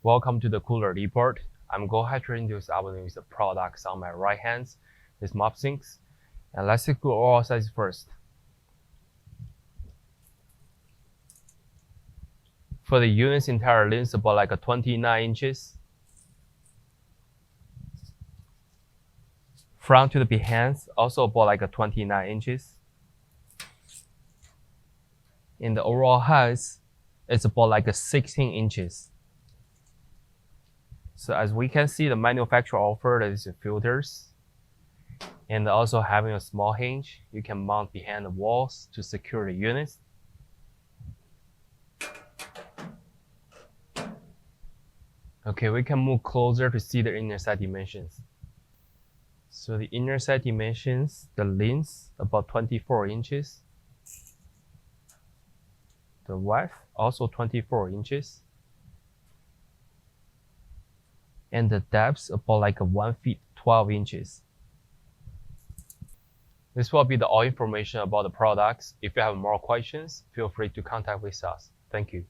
Welcome to the cooler report. I'm going to introduce our new products on my right hand, this mop sinks. And let's take overall size first. For the unit's entire length, about like 29 inches. Front to the behind, also about like 29 inches. And the overall height, it's about like 16 inches. So as we can see, the manufacturer offered is filters, and also having a small hinge you can mount behind the walls to secure the units. Okay, we can move closer to see the inner side dimensions. So the inner side dimensions, the length about 24 inches. The width also 24 inches. And the depth about like 1 feet 12 inches. This will be the all information about the products. If you have more questions, feel free to contact with us. Thank you.